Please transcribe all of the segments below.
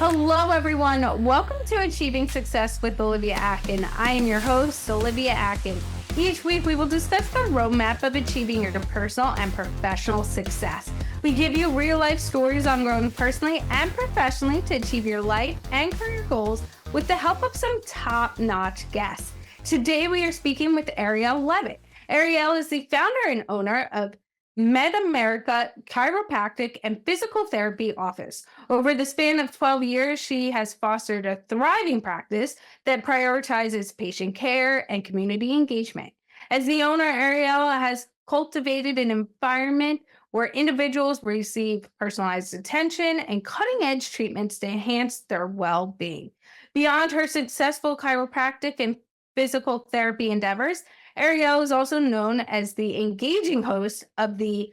Hello, everyone. Welcome to Achieving Success with Olivia Atkin. I am your host, Olivia Atkin. Each week, we will discuss the roadmap of achieving your personal and professional success. We give you real-life stories on growing personally and professionally to achieve your life and career goals with the help of some top-notch guests. Today, we are speaking with Arielle Leavitt. Arielle is the founder and owner of Mid-America Chiropractic and Physical Therapy Office. Over the span of 12 years, she has fostered a thriving practice that prioritizes patient care and community engagement. As the owner, Arielle has cultivated an environment where individuals receive personalized attention and cutting-edge treatments to enhance their well-being. Beyond her successful chiropractic and physical therapy endeavors, Arielle is also known as the engaging host of the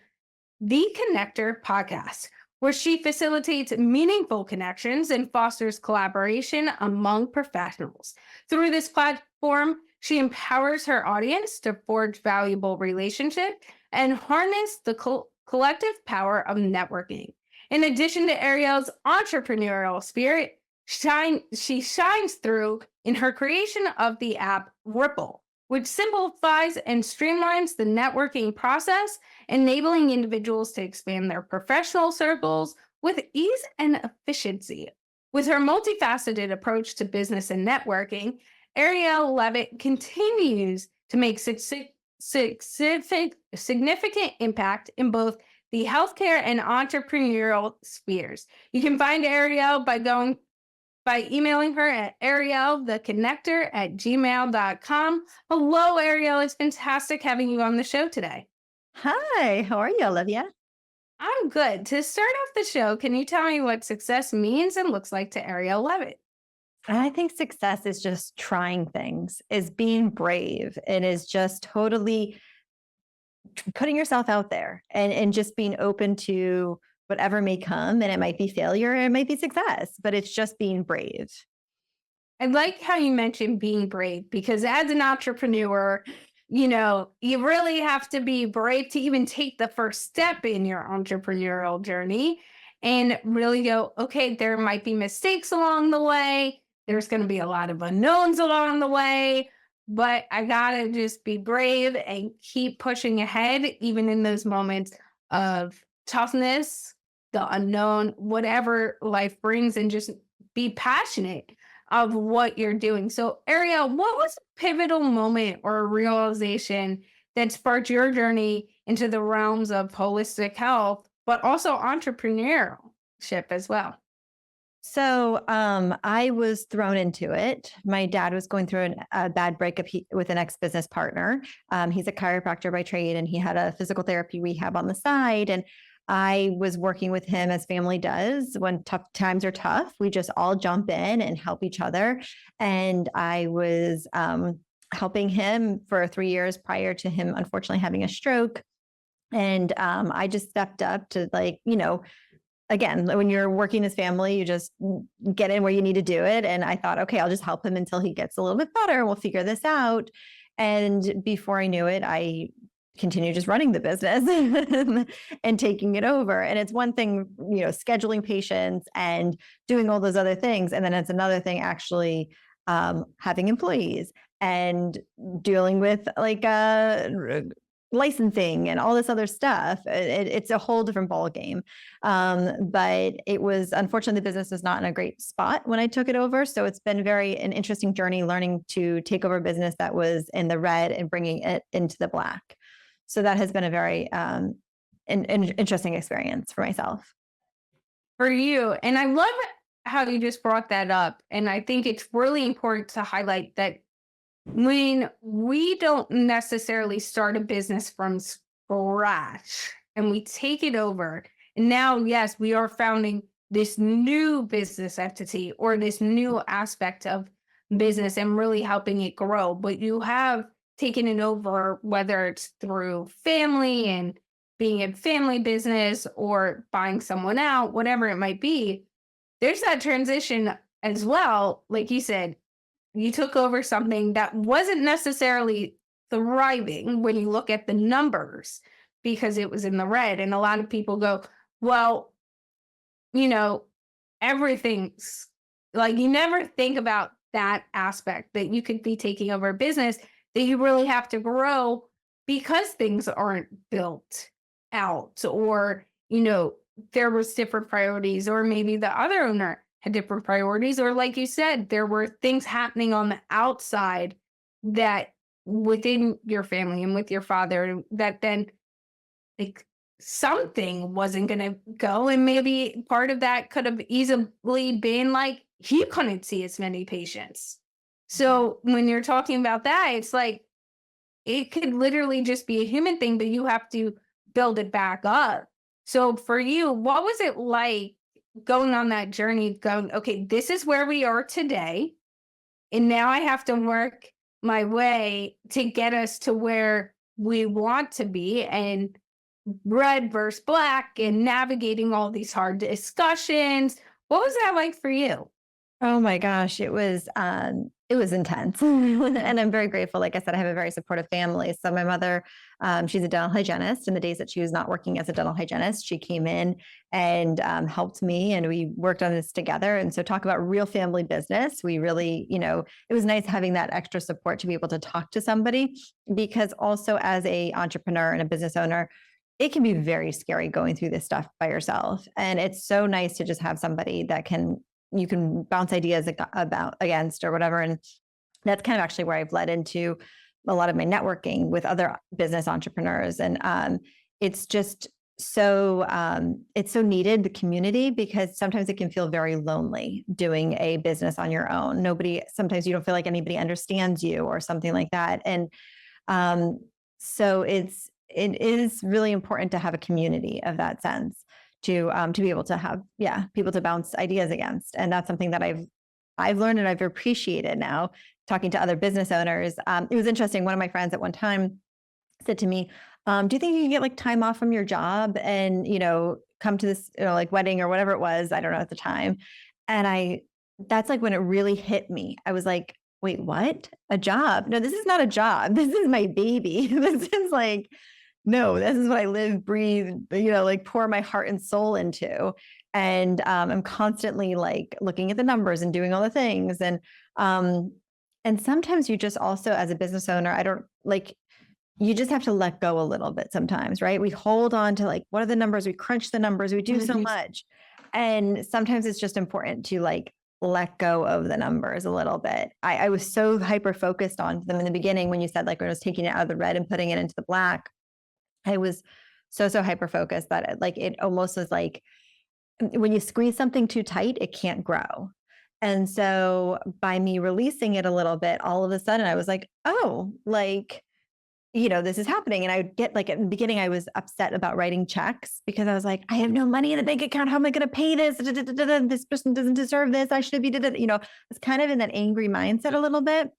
Connector podcast, where she facilitates meaningful connections and fosters collaboration among professionals. Through this platform, she empowers her audience to forge valuable relationships and harness the collective power of networking. In addition to Arielle's entrepreneurial spirit, she shines through in her creation of the app Ripple, which simplifies and streamlines the networking process, enabling individuals to expand their professional circles with ease and efficiency. With her multifaceted approach to business and networking, Arielle Leavitt continues to make significant impact in both the healthcare and entrepreneurial spheres. You can find Arielle by emailing her at arielletheconnector@gmail.com. Hello, Arielle. It's fantastic having you on the show today. Hi, how are you, Olivia? I'm good. To start off the show, can you tell me what success means and looks like to Arielle Leavitt? I think success is just trying things, is being brave. It is just totally putting yourself out there and just being open to whatever may come. And it might be failure, it might be success, but it's just being brave. I like how you mentioned being brave because as an entrepreneur, you really have to be brave to even take the first step in your entrepreneurial journey and really go, okay, there might be mistakes along the way. There's going to be a lot of unknowns along the way, but I got to just be brave and keep pushing ahead, even in those moments of toughness, the unknown, whatever life brings, and just be passionate of what you're doing. So, Arielle, what was a pivotal moment or a realization that sparked your journey into the realms of holistic health, but also entrepreneurship as well? I was thrown into it. My dad was going through a bad breakup with an ex-business partner. He's a chiropractor by trade, and he had a physical therapy rehab on the side. And I was working with him as family does. When tough times are tough, we just all jump in and help each other. And I was helping him for 3 years prior to him, unfortunately, having a stroke. And I just stepped up to, again, when you're working as family, you just get in where you need to do it. And I thought, okay, I'll just help him until he gets a little bit better. We'll figure this out. And before I knew it, I continued just running the business and taking it over. And it's one thing, scheduling patients and doing all those other things. And then it's another thing actually having employees and dealing with licensing and all this other stuff. It's a whole different ballgame. But it was, unfortunately, the business was not in a great spot when I took it over. So it's been an interesting journey learning to take over a business that was in the red and bringing it into the black. So that has been a very interesting experience for myself. For you. And I love how you just brought that up. And I think it's really important to highlight that when we don't necessarily start a business from scratch and we take it over, and now, yes, we are founding this new business entity or this new aspect of business and really helping it grow. But you have taken it over, whether it's through family and being a family business or buying someone out, whatever it might be. There's that transition as well. Like you said, you took over something that wasn't necessarily thriving when you look at the numbers because it was in the red. And a lot of people go, well, you know, everything's like, you never think about that aspect that you could be taking over a business that you really have to grow because things aren't built out, or, there was different priorities, or maybe the other owner had different priorities, or like you said, there were things happening on the outside that within your family and with your father that then, like, something wasn't gonna go, and maybe part of that could have easily been, like, he couldn't see as many patients. So, when you're talking about that, it's like, it could literally just be a human thing, but you have to build it back up. So, for you, what was it like going on that journey going, "Okay, this is where we are today, and now I have to work my way to get us to where we want to be," and red versus black and navigating all these hard discussions. What was that like for you? Oh my gosh, it was intense. And I'm very grateful. Like I said, I have a very supportive family. So my mother, she's a dental hygienist. In the days that she was not working as a dental hygienist, she came in and helped me, and we worked on this together. And so talk about real family business. We really, it was nice having that extra support to be able to talk to somebody, because also as a entrepreneur and a business owner, it can be very scary going through this stuff by yourself. And it's so nice to just have somebody that you can bounce ideas about against or whatever. And that's kind of actually where I've led into a lot of my networking with other business entrepreneurs. And it's just it's so needed, the community, because sometimes it can feel very lonely doing a business on your own. Sometimes you don't feel like anybody understands you or something like that. And so it is really important to have a community of that sense, to be able to have people to bounce ideas against. And that's something that I've learned and I've appreciated now talking to other business owners. It was interesting. One of my friends at one time said to me, do you think you can get like time off from your job and, come to this, like wedding or whatever it was? I don't know at the time. And that's like when it really hit me. I was like, wait, what? A job? No, this is not a job. This is my baby. This is like, no, this is what I live, breathe, like pour my heart and soul into. And I'm constantly like looking at the numbers and doing all the things. And sometimes you just also, as a business owner, you just have to let go a little bit sometimes, right? We hold on to like, what are the numbers? We crunch the numbers. We do so much. And sometimes it's just important to like let go of the numbers a little bit. I was so hyper focused on them in the beginning when you said like when I was taking it out of the red and putting it into the black. I was so hyper focused that it almost was like when you squeeze something too tight, it can't grow. And so by me releasing it a little bit, all of a sudden I was like, oh, this is happening. And I would get like, at the beginning, I was upset about writing checks because I was like, I have no money in the bank account. How am I going to pay this? This person doesn't deserve this. I should be, it's kind of in that angry mindset a little bit.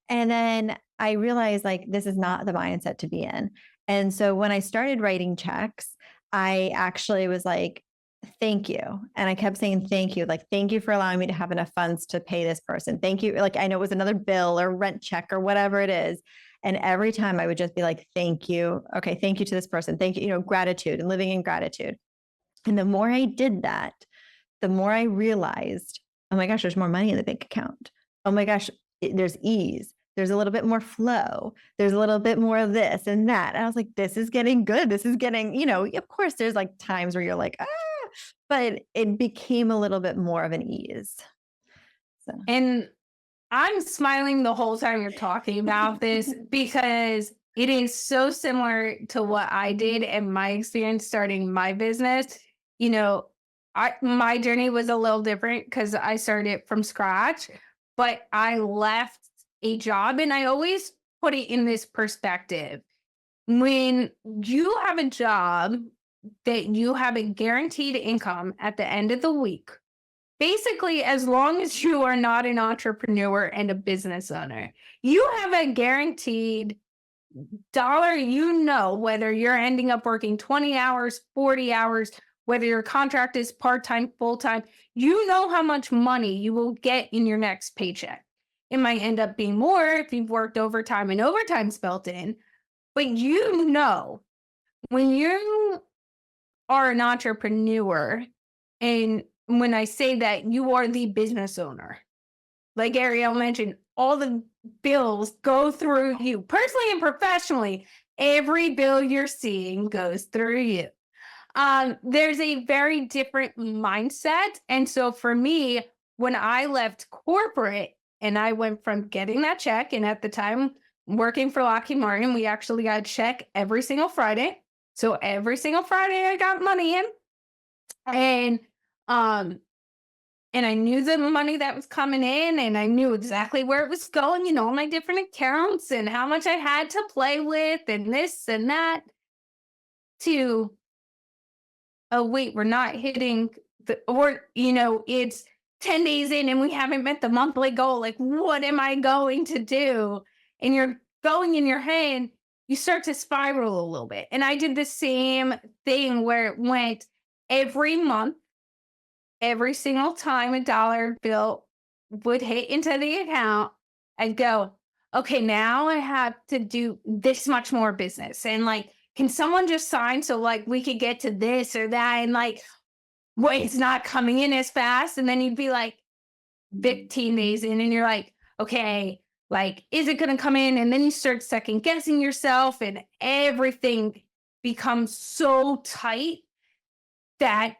And then I realized like, this is not the mindset to be in. And so when I started writing checks, I actually was like, thank you. And I kept saying, thank you. Like, thank you for allowing me to have enough funds to pay this person. Thank you. Like, I know it was another bill or rent check or whatever it is. And every time I would just be like, thank you. Okay. Thank you to this person. Thank you. Gratitude and living in gratitude. And the more I did that, the more I realized, oh my gosh, there's more money in the bank account. Oh my gosh, there's ease. There's a little bit more flow. There's a little bit more of this and that. And I was like, this is getting good. This is getting, of course there's like times where you're like, but it became a little bit more of an ease. So. And I'm smiling the whole time you're talking about this because it is so similar to what I did and my experience starting my business. My journey was a little different because I started from scratch, but I left a job, and I always put it in this perspective. When you have a job that you have a guaranteed income at the end of the week, basically, as long as you are not an entrepreneur and a business owner, you have a guaranteed dollar, whether you're ending up working 20 hours, 40 hours, whether your contract is part-time, full-time, how much money you will get in your next paycheck. It might end up being more if you've worked overtime and overtime's built in, but when you are an entrepreneur and when I say that you are the business owner. Like Arielle mentioned, all the bills go through you personally and professionally. Every bill you're seeing goes through you. There's a very different mindset. And so for me, when I left corporate and I went from getting that check, and at the time working for Lockheed Martin, we actually got a check every single Friday. So every single Friday I got money in. And um and I knew the money that was coming in, and I knew exactly where it was going, all my different accounts and how much I had to play with and this and that, to, oh, wait, we're not hitting it's 10 days in and we haven't met the monthly goal. Like, what am I going to do? And you're going in your head, you start to spiral a little bit. And I did the same thing where it went every month. Every single time a dollar bill would hit into the account, I'd go, okay, now I have to do this much more business. And like, can someone just sign so like we could get to this or that? And like, wait, it's not coming in as fast. And then you'd be like 15 days in and you're like, okay, like, is it going to come in? And then you start second guessing yourself and everything becomes so tight that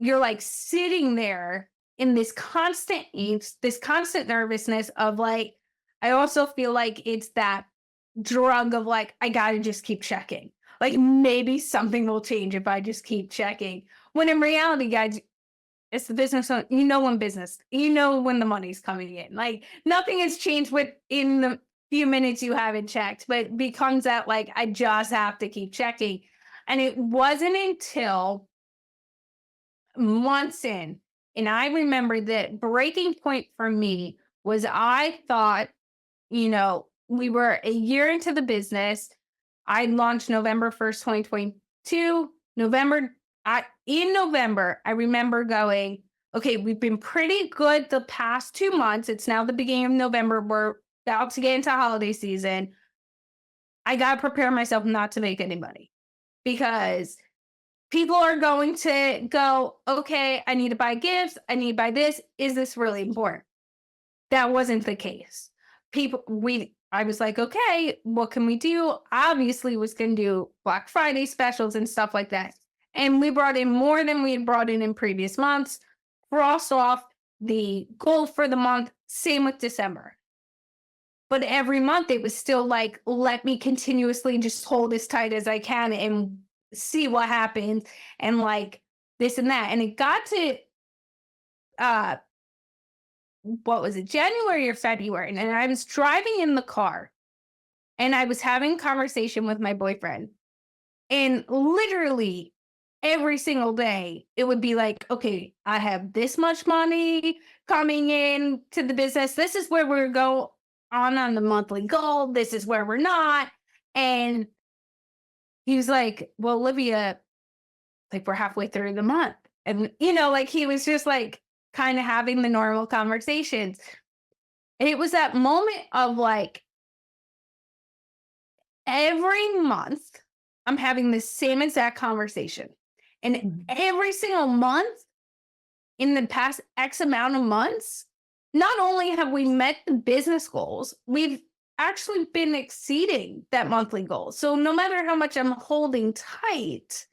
you're like sitting there in this constant angst, this constant nervousness of like, I also feel like it's that drug of like, I gotta just keep checking. Like maybe something will change if I just keep checking. When in reality, guys, it's the business. When business, when the money's coming in. Like nothing has changed within the few minutes you haven't checked, but it becomes that like, I just have to keep checking. And it wasn't until months in. And I remember that breaking point for me was I thought, we were a year into the business. I launched November 1st, 2022. In November, I remember going, okay, we've been pretty good the past 2 months. It's now the beginning of November. We're about to get into holiday season. I got to prepare myself not to make any money because people are going to go, okay, I need to buy gifts. I need to buy this. Is this really important? That wasn't the case. I was like, okay, what can we do? Obviously was going to do Black Friday specials and stuff like that. And we brought in more than we had brought in previous months. Crossed off the goal for the month. Same with December. But every month it was still like, let me continuously just hold as tight as I can and see what happens and like this and that. And it got to what was it, January or February? And I was driving in the car and I was having a conversation with my boyfriend. And literally every single day, it would be like, okay, I have this much money coming in to the business. This is where we're going on the monthly goal. This is where we're not. And he was like, well, Olivia, like we're halfway through the month. And, like he was just like kind of having the normal conversations. And it was that moment of like, every month I'm having the same exact conversation. And every single month in the past X amount of months, not only have we met the business goals, we've actually been exceeding that monthly goal. So no matter how much I'm holding tight,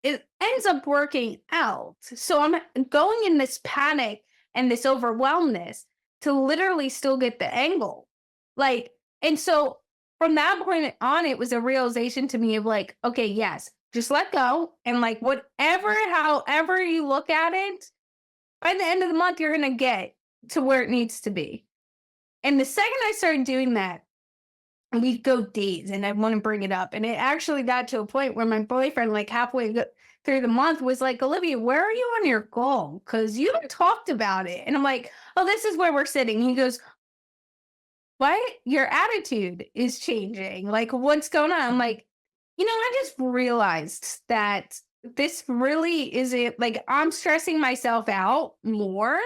it ends up working out. So I'm going in this panic and this overwhelmness to literally still get the angle. Like, and so from that point on, it was a realization to me of like, okay, yes, just let go. And like, however you look at it, by the end of the month, you're going to get to where it needs to be. And the second I started doing that, we'd go days and I want to bring it up. And it actually got to a point where my boyfriend, like through the month, was like, Olivia, where are you on your goal? Because you haven't talked about it. And I'm like, oh, this is where we're sitting. He goes, what? Your attitude is changing. Like, what's going on? I'm like, I just realized that this really isn't like I'm stressing myself out more.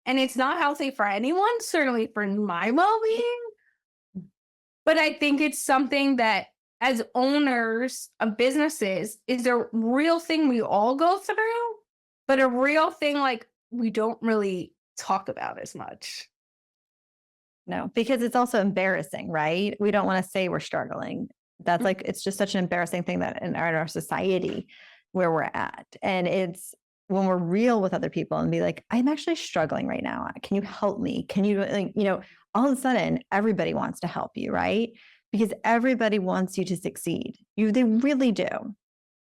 And it's not healthy for anyone, certainly for my well being. But I think it's something that as owners of businesses is a real thing we all go through. but a real thing like we don't really talk about as much. No, because it's also embarrassing, right? We don't want to say we're struggling. That's Mm. like, it's just such an embarrassing thing that in our society where we're at. And it's when we're real with other people and be like, I'm actually struggling right now. Can you help me? Can you, like, all of a sudden everybody wants to help you, right? Because everybody wants you to succeed. They really do.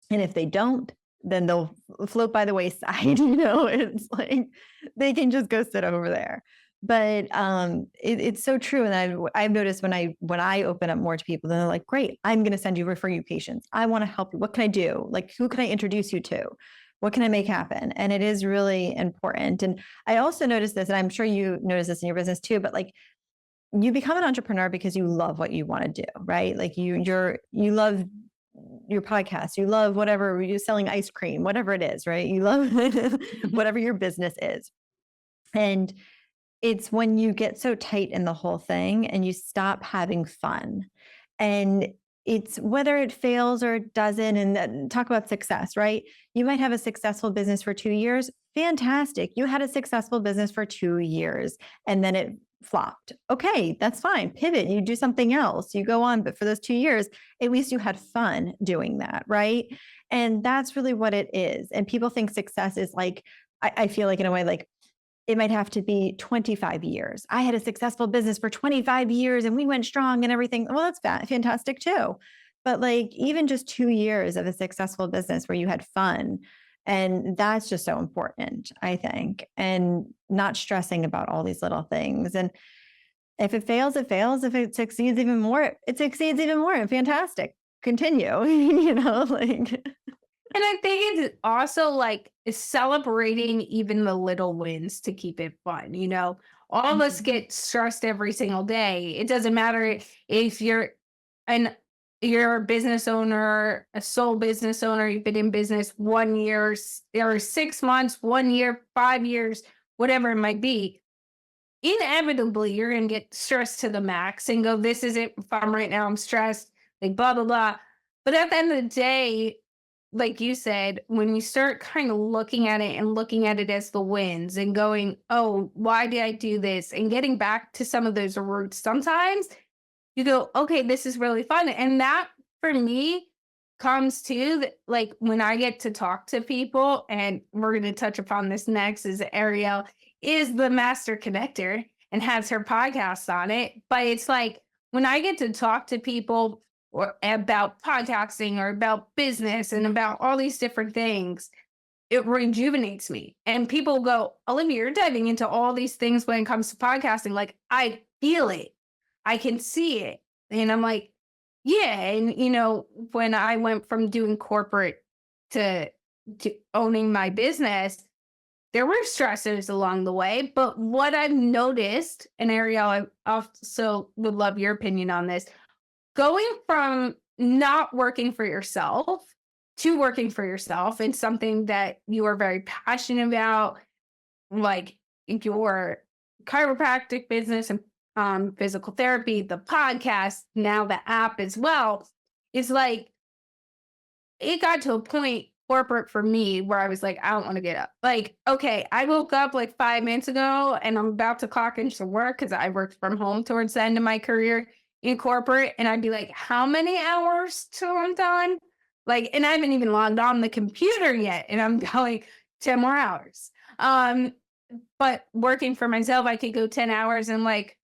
And if they don't, then they'll float by the wayside. It's like they can just go sit over there. But it's so true. And I've noticed when I open up more to people, then they're like, great, I'm going to refer you patients. I want to help you. What can I do? Like, who can I introduce you to? What can I make happen? And it is really important. And I also noticed this, and I'm sure you notice this in your business too, but like, you become an entrepreneur because you love what you want to do, right? Like you love your podcast, you love whatever you're selling, ice cream, whatever it is, right? You love whatever your business is. And it's when you get so tight in the whole thing and you stop having fun. And it's whether it fails or it doesn't, and talk about success, right? You might have a successful business for 2 years. Fantastic. You had a successful business for 2 years and then it flopped. Okay, that's fine. Pivot, you do something else, you go on. But for those 2 years, at least you had fun doing that, right? And that's really what it is. And people think success is like, I feel like in a way, like it might have to be 25 years. I had a successful business for 25 years and we went strong and everything. Well, that's fantastic too. But like even just 2 years of a successful business where you had fun, and that's just so important, I think, and not stressing about all these little things. And if it fails, it fails. If it succeeds even more, it succeeds even more. Fantastic. Continue, like. And I think it's also like celebrating even the little wins to keep it fun. All of us get stressed every single day. It doesn't matter if an you're a business owner, a sole business owner, you've been in business 1 year or 6 months, 1 year, 5 years, whatever it might be. Inevitably, you're going to get stressed to the max and go, this isn't fun right now. I'm stressed, like blah, blah, blah. But at the end of the day, like you said, when you start kind of looking at it and looking at it as the wins and going, oh, why did I do this? And getting back to some of those roots, sometimes you go, okay, this is really fun. And that for me comes to like when I get to talk to people, and we're going to touch upon this next, is Arielle is the master connector and has her podcast on it. But it's like when I get to talk to people or about podcasting or about business and about all these different things, it rejuvenates me. And people go, Olivia, you're diving into all these things when it comes to podcasting. Like, I feel it. I can see it. And I'm like, yeah. And, when I went from doing corporate to owning my business, there were stressors along the way. But what I've noticed, and Arielle, I also would love your opinion on this, going from not working for yourself to working for yourself and something that you are very passionate about, like your chiropractic business and physical therapy, the podcast, now the app as well, is like, it got to a point corporate for me where I was like, I don't want to get up. Like, okay, I woke up like 5 minutes ago and I'm about to clock into work because I worked from home towards the end of my career in corporate. And I'd be like, how many hours till I'm done? Like, and I haven't even logged on the computer yet. And I'm going 10 more hours. But working for myself, I could go 10 hours and like,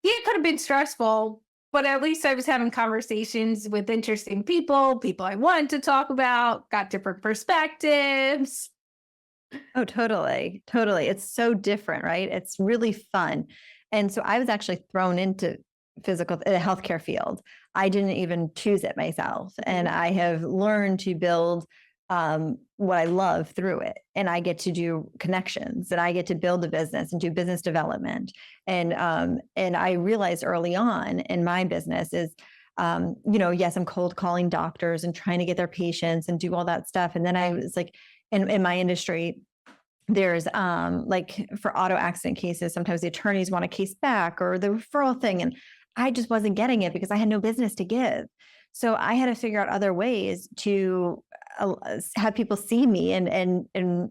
yeah, it could have been stressful, but at least I was having conversations with interesting people I wanted to talk about, got different perspectives. Oh, totally. Totally. It's so different, right? It's really fun. And so I was actually thrown into the healthcare field. I didn't even choose it myself. And I have learned to build what I love through it. And I get to do connections and I get to build a business and do business development. And I realized early on in my business is, yes, I'm cold calling doctors and trying to get their patients and do all that stuff. And then I was like, in my industry, there's like for auto accident cases, sometimes the attorneys want a case back or the referral thing. And I just wasn't getting it because I had no business to give. So I had to figure out other ways to have people see me and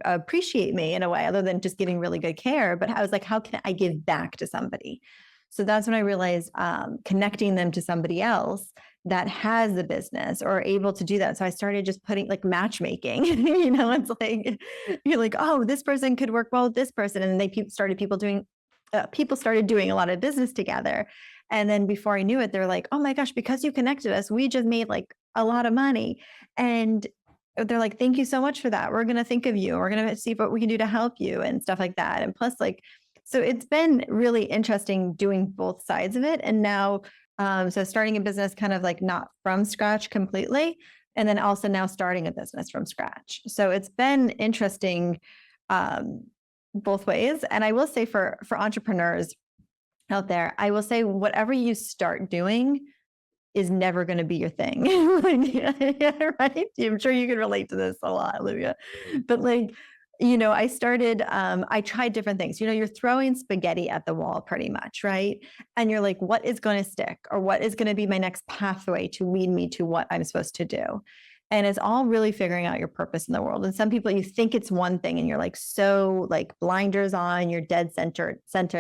appreciate me in a way other than just giving really good care. But I was like, how can I give back to somebody? So that's when I realized connecting them to somebody else that has the business or able to do that. So I started just putting like matchmaking, it's like, you're like, oh, this person could work well with this person. And then people started doing a lot of business together. And then before I knew it, they're like, oh my gosh, because you connected us, we just made like a lot of money. And they're like, thank you so much for that. We're going to think of you. We're going to see what we can do to help you and stuff like that. And plus like, so it's been really interesting doing both sides of it. And now, so starting a business kind of like not from scratch completely, and then also now starting a business from scratch. So it's been interesting both ways. And I will say for entrepreneurs out there, I will say whatever you start doing is never going to be your thing. Right? I'm sure you can relate to this a lot, Olivia. But like, I tried different things. You're throwing spaghetti at the wall pretty much, right? And you're like, what is going to stick, or what is going to be my next pathway to lead me to what I'm supposed to do? And it's all really figuring out your purpose in the world. And some people, you think it's one thing and you're like, so like blinders on, you're dead center. I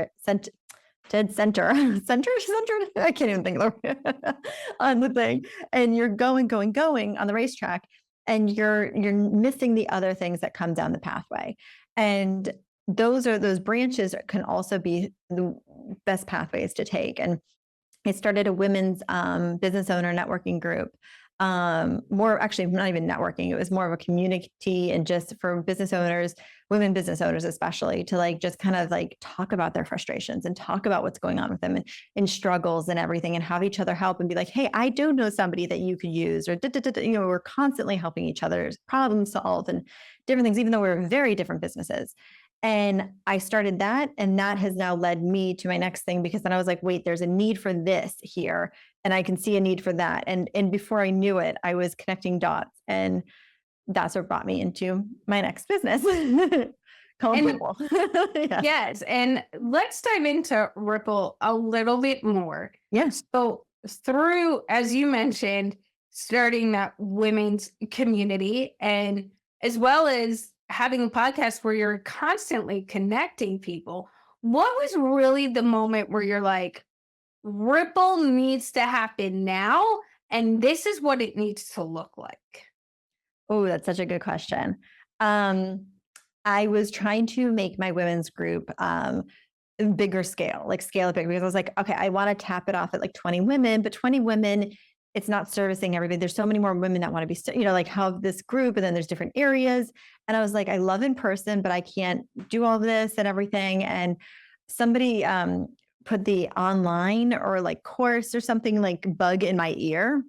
can't even think of the on the thing. And you're going on the racetrack, and you're missing the other things that come down the pathway. And those branches can also be the best pathways to take. And I started a women's business owner networking group. More actually not even networking. It was more of a community, and just for business owners, women business owners, especially, to like, just kind of like talk about their frustrations and talk about what's going on with them and struggles and everything, and have each other help and be like, hey, I do know somebody that you could use, or, we're constantly helping each other problem solve and different things, even though we're very different businesses. And I started that, and that has now led me to my next thing, because then I was like, wait, there's a need for this here, and I can see a need for that. And before I knew it, I was connecting dots, and that's what brought me into my next business called Ripple. Yeah. Yes. And let's dive into Ripple a little bit more. Yes. So through, as you mentioned, starting that women's community, and as well as having a podcast where you're constantly connecting people, what was really the moment where you're like, Ripple needs to happen now, and this is what it needs to look like? Oh, that's such a good question. I was trying to make my women's group bigger scale, like scale it big, because I was like, okay, I want to tap it off at like 20 women, but 20 women, it's not servicing everybody. There's so many more women that want to be, like have this group, and then there's different areas. And I was like, I love in person, but I can't do all this and everything. And somebody put the online or like course or something like bug in my ear,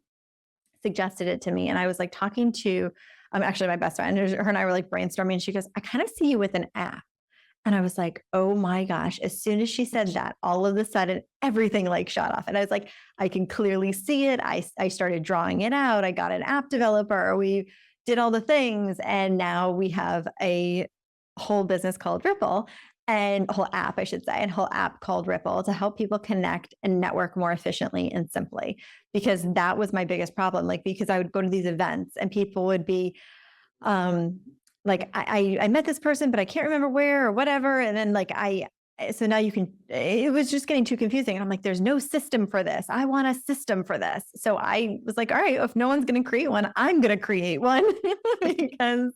suggested it to me. And I was like talking to actually my best friend, her and I were like brainstorming, and she goes, I kind of see you with an app. And I was like, oh my gosh, as soon as she said that, all of a sudden, everything like shot off. And I was like, I can clearly see it. I started drawing it out. I got an app developer. We did all the things. And now we have a whole business called Ripple, and a whole app, I should say, and whole app called Ripple, to help people connect and network more efficiently and simply. Because that was my biggest problem. Like, because I would go to these events and people would be, like, I met this person, but I can't remember where or whatever. And then like, so now it was just getting too confusing. And I'm like, there's no system for this. I want a system for this. So I was like, all right, if no one's going to create one, I'm going to create one because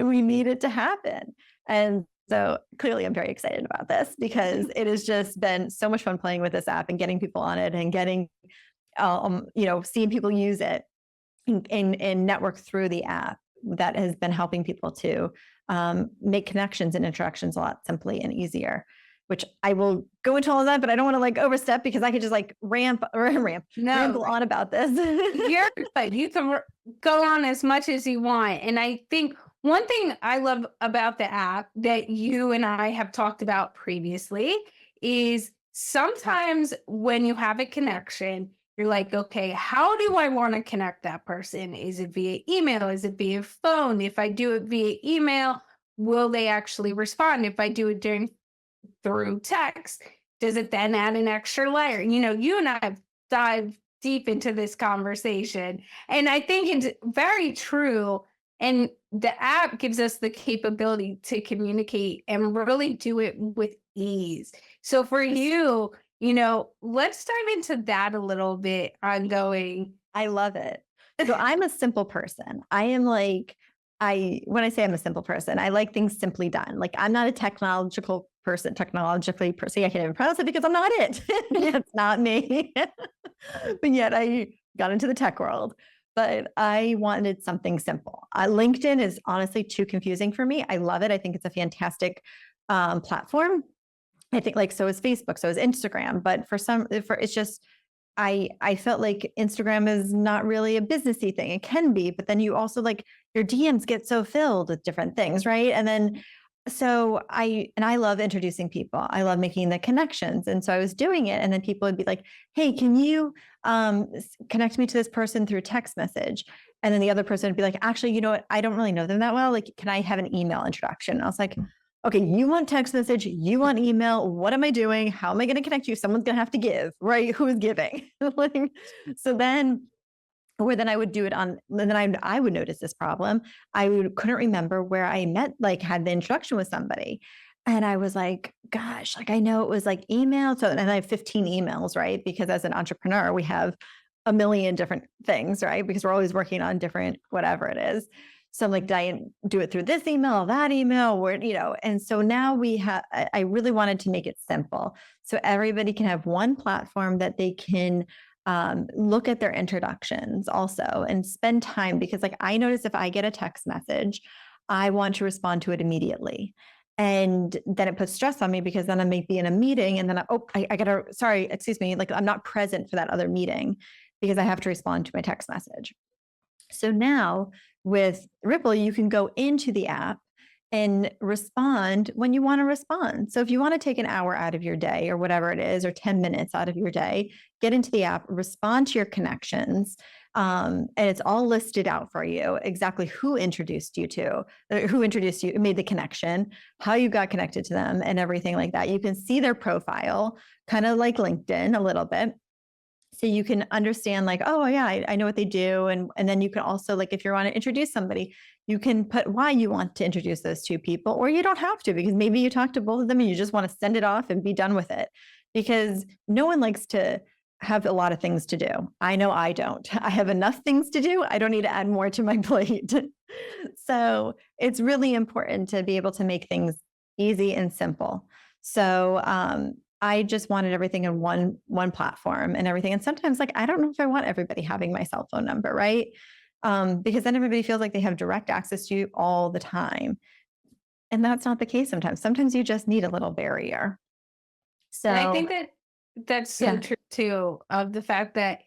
we need it to happen. And so clearly I'm very excited about this, because it has just been so much fun playing with this app and getting people on it, and getting, seeing people use it and network through the app. That has been helping people to make connections and interactions a lot simply and easier, which I will go into all of that, but I don't want to like overstep, because I could just like ramble on about this. You can go on as much as you want. And I think one thing I love about the app that you and I have talked about previously is sometimes when you have a connection, you're like, okay, how do I want to connect that person? Is it via email? Is it via phone? If I do it via email, will they actually respond? If I do it through text, does it then add an extra layer? You and I have dived deep into this conversation, and I think it's very true And the app gives us the capability to communicate and really do it with ease. So for you, let's dive into that a little bit ongoing. I love it. So I'm a simple person. I am like, when I say I'm a simple person, I like things simply done. Like I'm not a technologically person. I can't even pronounce it because I'm not it. That's not me. But yet I got into the tech world. But I wanted something simple. LinkedIn is honestly too confusing for me. I love it. I think it's a fantastic platform. I think like so is Facebook, so is Instagram. But it's just I felt like Instagram is not really a businessy thing. It can be, but then you also like your DMs get so filled with different things, right? And then I love introducing people. I love making the connections. And so I was doing it. And then people would be like, hey, can you connect me to this person through text message? And then the other person would be like, actually, you know what? I don't really know them that well. Like, can I have an email introduction? And I was like, okay, you want text message, you want email. What am I doing? How am I going to connect you? Someone's going to have to give, right? Who is giving? So then I would do it I would notice this problem. Couldn't remember where I met, like had the introduction with somebody. And I was like, gosh, like I know it was like email. So, and I have 15 emails, right? Because as an entrepreneur, we have a million different things, right? Because we're always working on different, whatever it is. So I'm like, do I do it through this email, that email, where, and so now I really wanted to make it simple. So everybody can have one platform that they can look at their introductions also and spend time, because like I notice if I get a text message, I want to respond to it immediately. And then it puts stress on me because then I may be in a meeting and then I gotta, sorry, excuse me, like I'm not present for that other meeting because I have to respond to my text message. So now with Ripple, you can go into the app and respond when you want to respond. So if you want to take an hour out of your day or whatever it is, or 10 minutes out of your day, get into the app, respond to your connections. And it's all listed out for you, exactly who introduced you, made the connection, how you got connected to them and everything like that. You can see their profile, kind of like LinkedIn a little bit. So you can understand like, oh yeah, I know what they do. And then you can also like, if you want to introduce somebody, you can put why you want to introduce those two people, or you don't have to, because maybe you talk to both of them and you just want to send it off and be done with it, because no one likes to have a lot of things to do. I know I don't. I have enough things to do. I don't need to add more to my plate. So it's really important to be able to make things easy and simple. So I just wanted everything in one platform and everything. And sometimes like, I don't know if I want everybody having my cell phone number, right? Because then everybody feels like they have direct access to you all the time. And that's not the case sometimes. Sometimes you just need a little barrier. So And I think that's so true too, of the fact that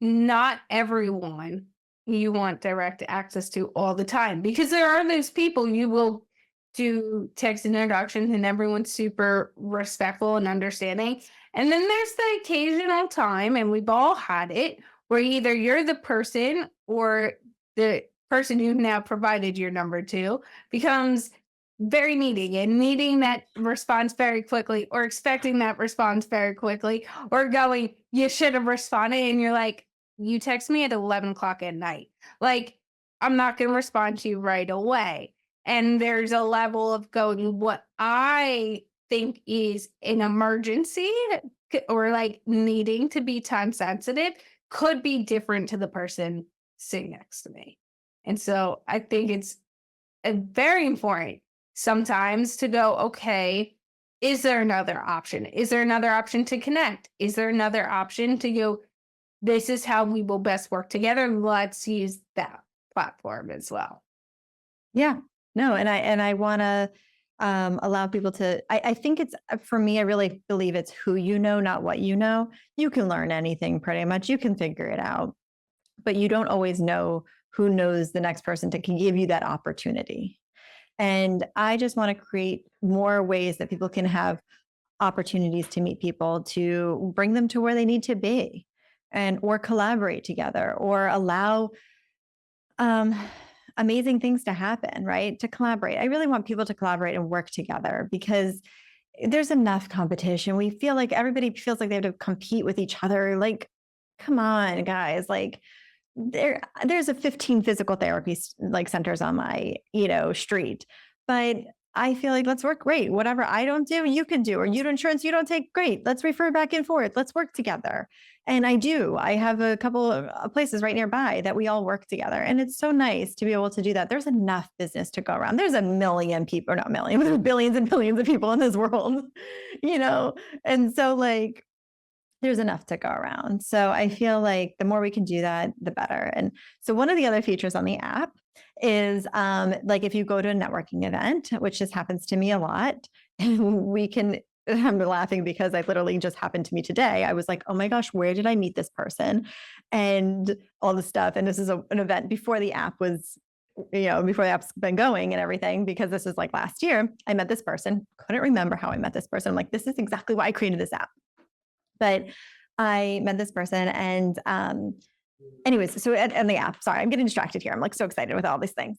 not everyone you want direct access to all the time, because there are those people you will do text introductions and everyone's super respectful and understanding. And then there's the occasional time, and we've all had it, where either you're the person or the person you've now provided your number to becomes very needy and needing that response very quickly, or expecting that response very quickly, or going, you should have responded. And you're like, you text me at 11 o'clock at night. Like, I'm not going to respond to you right away. And there's a level of going, what I think is an emergency or like needing to be time sensitive could be different to the person sitting next to me. And so I think it's very important sometimes to go, okay, is there another option? Is there another option to connect? Is there another option to go, this is how we will best work together? Let's use that platform as well. Yeah, no. And I want to allow people to, I think it's, for me, I really believe it's who you know, not what you know. You can learn anything pretty much. You can figure it out, but you don't always know who knows the next person that can give you that opportunity. And I just want to create more ways that people can have opportunities to meet people, to bring them to where they need to be, or collaborate together, or allow amazing things to happen, right? To collaborate. I really want people to collaborate and work together, because there's enough competition. We feel like everybody feels like they have to compete with each other. Like, come on, guys, like there's a 15 physical therapy like centers on my, street, but I feel like let's work. Great. Whatever I don't do, you can do, or you do insurance, you don't take. Great. Let's refer back and forth. Let's work together. And I have a couple of places right nearby that we all work together. And it's so nice to be able to do that. There's enough business to go around. There's a million people, or not million, there's billions and billions of people in this world, And so like, there's enough to go around. So I feel like the more we can do that, the better. And so one of the other features on the app is like if you go to a networking event, which just happens to me a lot, we can, I'm laughing because I literally just happened to me today. I was like, oh my gosh, where did I meet this person? And all this stuff. And this is an event before the app was, before the app's been going and everything, because this is like last year, I met this person, couldn't remember how I met this person. I'm like, this is exactly why I created this app. But I met this person and anyways, so and the app, sorry, I'm getting distracted here. I'm like so excited with all these things.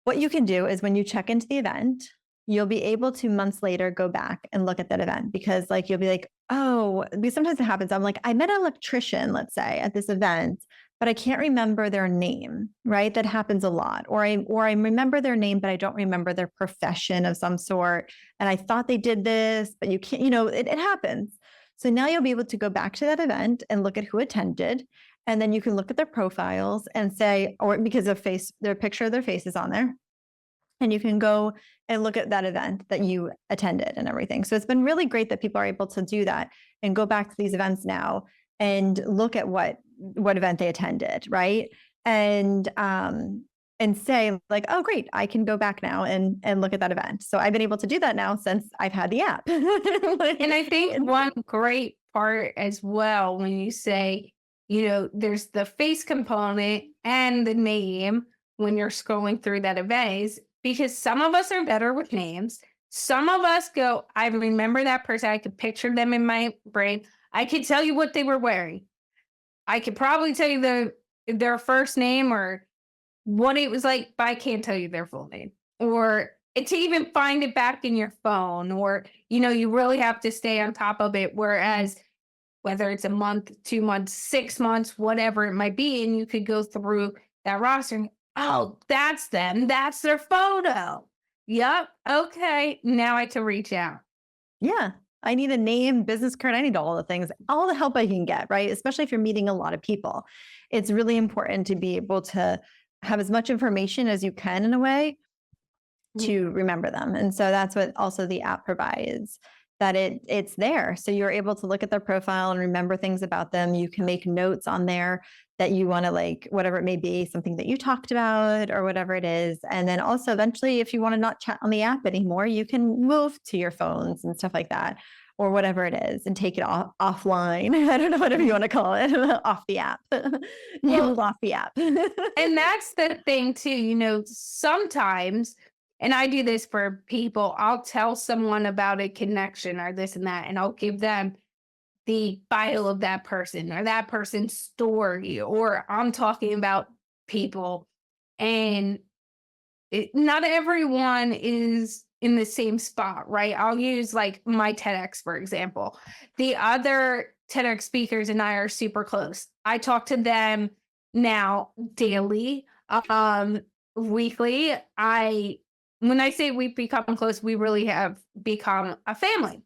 What you can do is when you check into the event, you'll be able to months later go back and look at that event, because like you'll be like, oh, because sometimes it happens. I'm like, I met an electrician, let's say, at this event, but I can't remember their name, right? That happens a lot. Or I remember their name, but I don't remember their profession of some sort. And I thought they did this, but you can't, it happens. So now you'll be able to go back to that event and look at who attended. And then you can look at their profiles and say, or because their picture of their face is on there. And you can go and look at that event that you attended and everything. So it's been really great that people are able to do that and go back to these events now and look at what event they attended, right? And say like, oh, great, I can go back now and look at that event. So I've been able to do that now since I've had the app. And I think one great part as well, when you say, there's the face component and the name when you're scrolling through that event, is because some of us are better with names. Some of us go, I remember that person. I could picture them in my brain. I could tell you what they were wearing. I could probably tell you their first name or what it was like, but I can't tell you their full name. Or to even find it back in your phone, or, you really have to stay on top of it. Whereas whether it's a month, 2 months, 6 months, whatever it might be, and you could go through that roster and, oh, that's them. That's their photo. Yep. Okay. Now I can reach out. Yeah. I need a name, business card. I need all the things, all the help I can get, right? Especially if you're meeting a lot of people. It's really important to be able to have as much information as you can in a way to remember them. And so that's what also the app provides, that it's there. So you're able to look at their profile and remember things about them. You can make notes on there that you want to, like, whatever it may be, something that you talked about or whatever it is. And then also eventually, if you want to not chat on the app anymore, you can move to your phones and stuff like that, or whatever it is, and take it offline. I don't know, whatever you want to call it, off the app. Move off the app. And that's the thing too, sometimes, and I do this for people, I'll tell someone about a connection or this and that, and I'll give them the bio of that person or that person's story, or I'm talking about people, and not everyone is in the same spot, right? I'll use like my TEDx, for example. The other TEDx speakers and I are super close. I talk to them now daily, weekly. When I say we've become close, we really have become a family.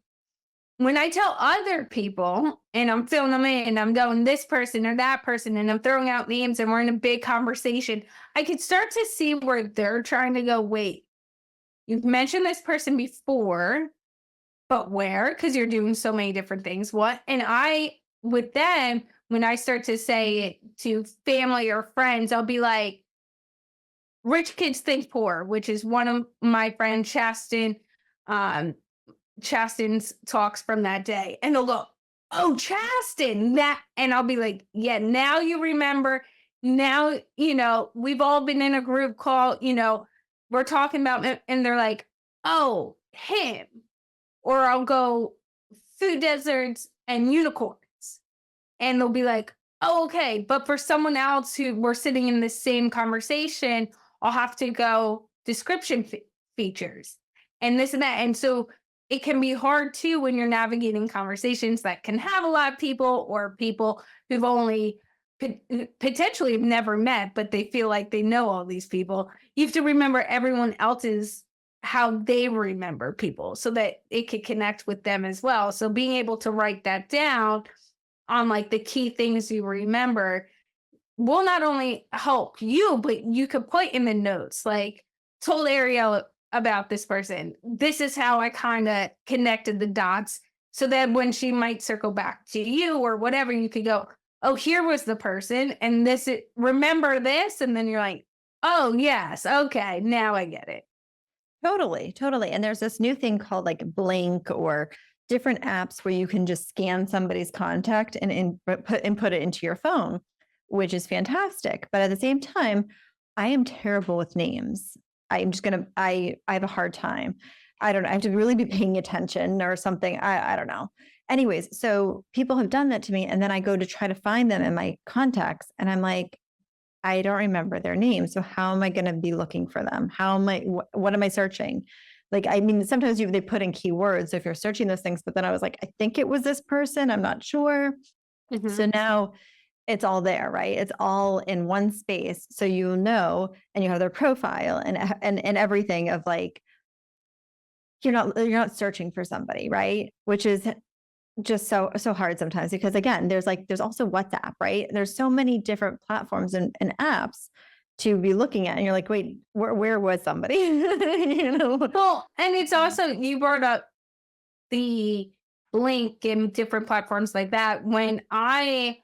When I tell other people and I'm filling them in and I'm going this person or that person and I'm throwing out names and we're in a big conversation, I could start to see where they're trying to go, wait, you've mentioned this person before, but where? Because you're doing so many different things. What? And with them, when I start to say it to family or friends, I'll be like, rich kids think poor, which is one of my friend Chasten's talks from that day. And they'll go, oh, Chasten, and I'll be like, yeah, now you remember. Now, we've all been in a group call, we're talking about it, and they're like, oh, him. Or I'll go, food deserts and unicorns. And they'll be like, oh, okay. But for someone else who we're sitting in the same conversation, I'll have to go description features and this and that. And so it can be hard too when you're navigating conversations that can have a lot of people, or people who've only potentially have never met, but they feel like they know all these people. You have to remember everyone else's how they remember people so that it could connect with them as well. So being able to write that down on like the key things you remember will not only help you, but you could put in the notes, like, told Arielle about this person. This is how I kind of connected the dots so that when she might circle back to you or whatever, you could go, oh, here was the person. And remember this. And then you're like, oh, yes. Okay. Now I get it. Totally, totally. And there's this new thing called like Blink or different apps where you can just scan somebody's contact and put it into your phone, which is fantastic. But at the same time, I am terrible with names. I have a hard time. I don't know. I have to really be paying attention or something. I don't know. Anyways, so people have done that to me. And then I go to try to find them in my contacts. And I'm like, I don't remember their name. So how am I going to be looking for them? What am I searching? Like, I mean, sometimes they put in keywords. So if you're searching those things, but then I was like, I think it was this person. I'm not sure. Mhm. So now it's all there, right? It's all in one space. So you know, and you have their profile and everything of like, you're not searching for somebody, right? Which is just so hard sometimes because again, there's also WhatsApp, right? There's so many different platforms and apps to be looking at. And you're like, wait, where was somebody? You know? Well, and it's also, you brought up the Blink and different platforms like that. When I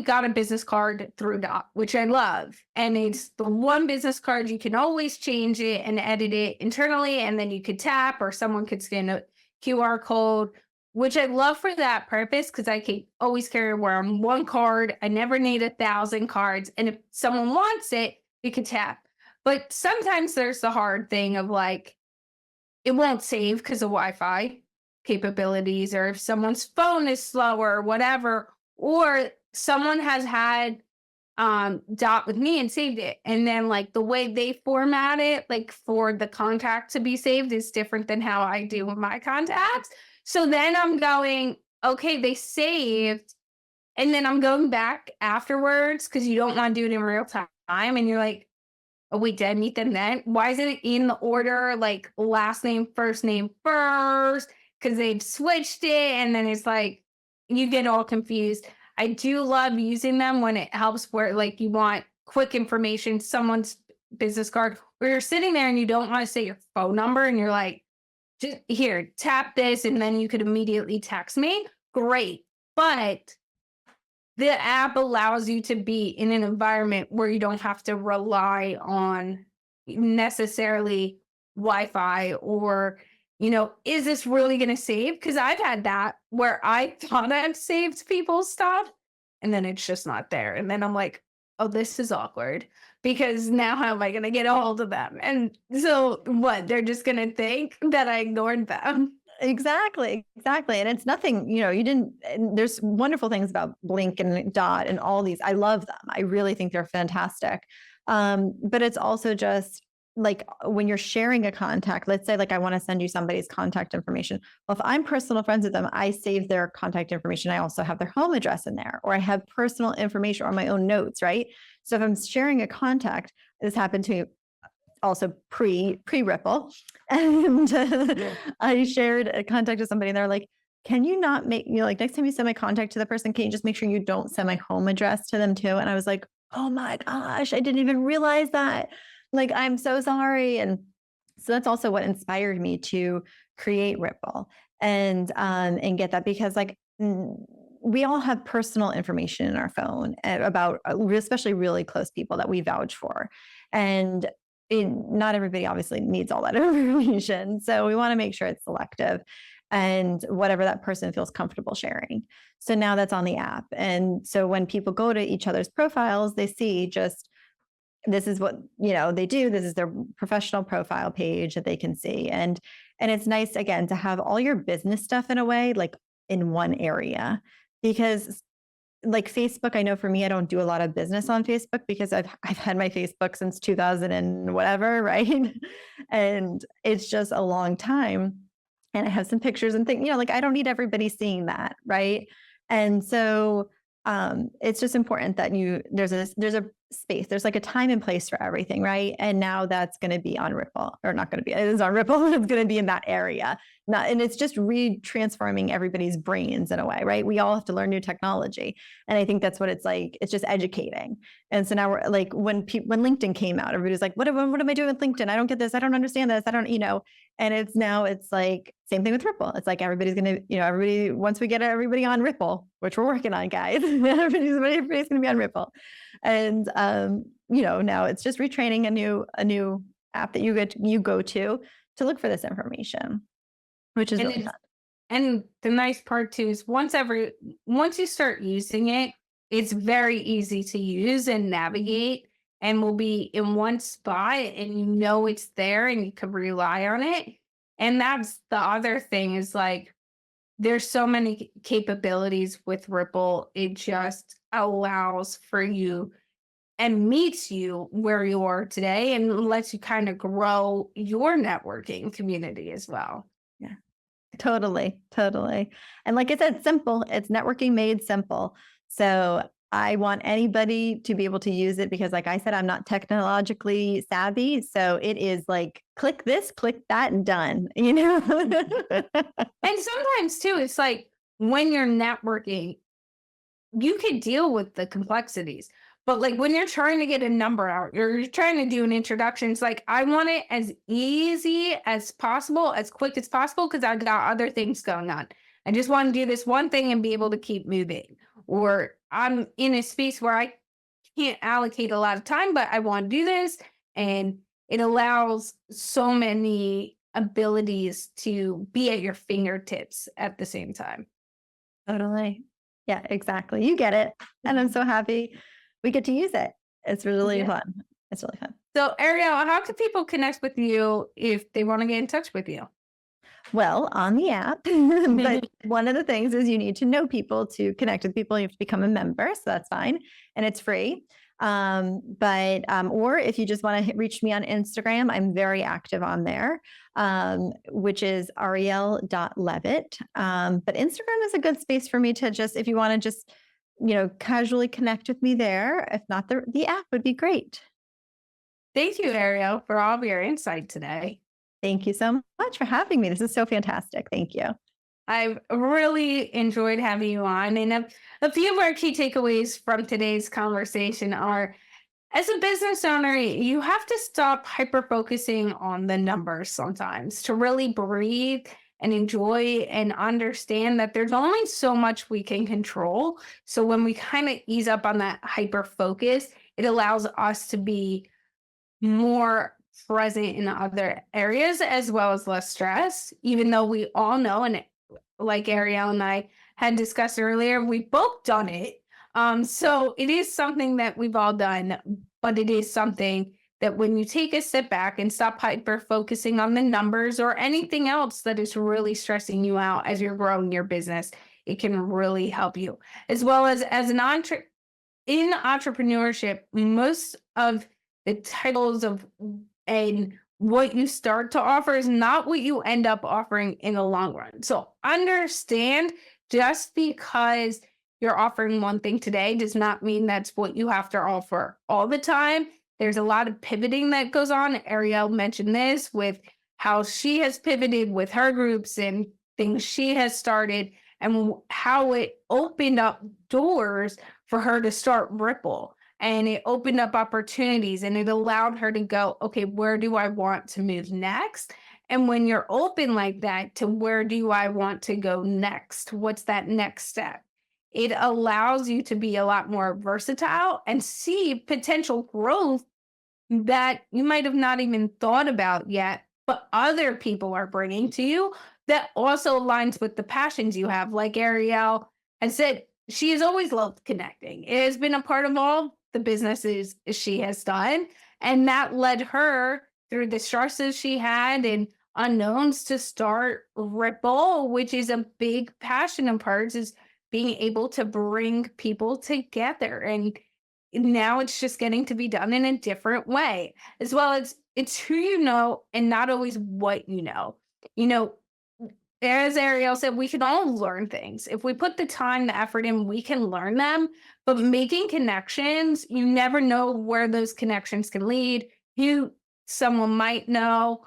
got a business card through Dot, which I love. And it's the one business card you can always change it and edit it internally. And then you could tap or someone could scan a QR code, which I love for that purpose because I can always carry around one card. I never need 1,000 cards. And if someone wants it, you could tap. But sometimes there's the hard thing of like, it won't save because of Wi-Fi capabilities, or if someone's phone is slower or whatever, or someone has had Dot with me and saved it. And then like the way they format it, like for the contact to be saved is different than how I do with my contacts. So then I'm going, okay, they saved. And then I'm going back afterwards because you don't want to do it in real time. And you're like, oh, wait, did I meet them then? Why is it in the order, like last name first? Because they've switched it. And then it's like, you get all confused. I do love using them when it helps where like you want quick information, someone's business card, where you're sitting there and you don't want to say your phone number and you're like, just here, tap this, and then you could immediately text me. Great. But the app allows you to be in an environment where you don't have to rely on necessarily Wi-Fi or, is this really going to save? Because I've had that where I thought I'd saved people's stuff and then it's just not there. And then I'm like, oh, this is awkward because now how am I going to get a hold of them? And so what? They're just going to think that I ignored them. Exactly. And it's nothing, there's wonderful things about Blink and Dot and all these. I love them. I really think they're fantastic. But it's also just like when you're sharing a contact, let's say like I want to send you somebody's contact information. Well, if I'm personal friends with them, I save their contact information. I also have their home address in there, or I have personal information or my own notes, right? So if I'm sharing a contact, this happened to me also pre Ripple, and I shared a contact with somebody, and they're like, "Can you not make like next time you send my contact to the person, can you just make sure you don't send my home address to them too?" And I was like, "Oh my gosh, I didn't even realize that. Like, I'm so sorry." And so that's also what inspired me to create Ripple and get that, because like we all have personal information in our phone about especially really close people that we vouch for, and not everybody obviously needs all that information. So we want to make sure it's selective and whatever that person feels comfortable sharing. So now that's on the app. And so when people go to each other's profiles, they see just, this is what, they do. This is their professional profile page that they can see. And it's nice, again, to have all your business stuff in a way, like in one area, because like Facebook, I know for me, I don't do a lot of business on Facebook because I've had my Facebook since 2000 and whatever, right? And it's just a long time. And I have some pictures and things, like I don't need everybody seeing that, right? And so it's just important that there's a space, there's like a time and place for everything, right? And now that's going to be on Ripple, or not going to be, it is on Ripple, it's going to be in that area. And it's just re-transforming everybody's brains in a way, right? We all have to learn new technology. And I think that's what it's like. It's just educating. And so now we're like, when LinkedIn came out, everybody's like, what am I doing with LinkedIn? I don't get this. I don't understand this. I don't, and it's like, same thing with Ripple. It's like, everybody's going to, once we get everybody on Ripple, which we're working on, guys, everybody's going to be on Ripple. And, now it's just retraining a new app that you go to look for this information, which is really fun. And the nice part too is once you start using it, it's very easy to use and navigate, and will be in one spot, and it's there and you can rely on it. And that's the other thing, is like, there's so many capabilities with Ripple. It just allows for you and meets you where you are today, and lets you kind of grow your networking community as well. Yeah, totally. And like I said, simple. It's networking made simple. So I want anybody to be able to use it, because like I said, I'm not technologically savvy. So it is like, click this, click that, and done, And sometimes too, it's like, when you're networking, you can deal with the complexities. But like, when you're trying to get a number out, you're trying to do an introduction, it's like, I want it as easy as possible, as quick as possible, because I've got other things going on. I just want to do this one thing and be able to keep moving. Or I'm in a space where I can't allocate a lot of time, but I want to do this. And it allows so many abilities to be at your fingertips at the same time. Totally. Yeah, exactly. You get it. And I'm so happy we get to use it. It's really fun. It's really fun. So, Arielle, how can people connect with you if they want to get in touch with you? Well, on the app, but one of the things is you need to know people to connect with people. You have to become a member, so that's fine, and it's free. Or if you just want to reach me on Instagram, I'm very active on there, which is Arielle.Leavitt. But Instagram is a good space for me to just, if you want to just, casually connect with me there. If not, the app would be great. Thank you, Arielle, for all of your insight today. Thank you so much for having me. This is so fantastic. Thank you. I've really enjoyed having you on. And a few of our key takeaways from today's conversation are, as a business owner, you have to stop hyper-focusing on the numbers sometimes to really breathe and enjoy and understand that there's only so much we can control. So when we kind of ease up on that hyper-focus, it allows us to be more present in other areas, as well as less stress, even though we all know, and like Arielle and I had discussed earlier, we've both done it. So it is something that we've all done, but it is something that when you take a step back and stop hyper focusing on the numbers or anything else that is really stressing you out as you're growing your business, it can really help you. As well as in entrepreneurship, most of the titles of and what you start to offer is not what you end up offering in the long run. So understand, just because you're offering one thing today does not mean that's what you have to offer all the time. There's a lot of pivoting that goes on. Arielle mentioned this with how she has pivoted with her groups and things she has started, and how it opened up doors for her to start Ripple. And it opened up opportunities, and it allowed her to go, okay, where do I want to move next? And when you're open like that to where do I want to go next? What's that next step? It allows you to be a lot more versatile and see potential growth that you might have not even thought about yet, but other people are bringing to you that also aligns with the passions you have. Like Arielle has said, she has always loved connecting. It has been a part of all the businesses she has done. And that led her through the stresses she had and unknowns to start Ripple, which is a big passion of hers, is being able to bring people together. And now it's just getting to be done in a different way, as well as it's who you know and not always what you know. You know, as Arielle said, we can all learn things. If we put the time, the effort in, we can learn them. But making connections, you never know where those connections can lead, who someone might know,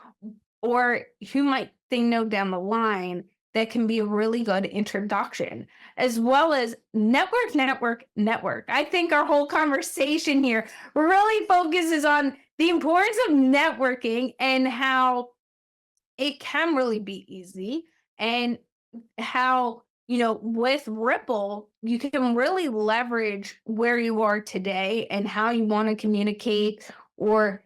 or who might they know down the line that can be a really good introduction, as well as network, network, network. I think our whole conversation here really focuses on the importance of networking and how it can really be easy, and how, with Ripple, you can really leverage where you are today and how you want to communicate, or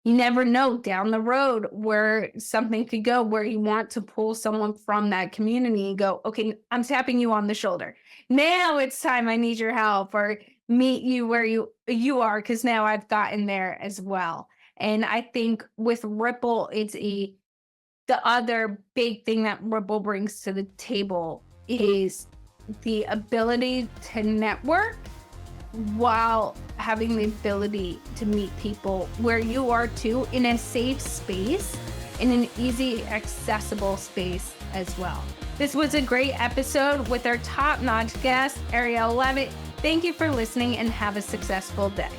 you never know down the road where something could go, where you want to pull someone from that community and go, okay, I'm tapping you on the shoulder. Now it's time, I need your help, or meet you where you are, because now I've gotten there as well. And I think with Ripple, the other big thing that Ripple brings to the table is the ability to network while having the ability to meet people where you are too, in a safe space, in an easy, accessible space as well. This was a great episode with our top-notch guest, Arielle Leavitt. Thank you for listening and have a successful day.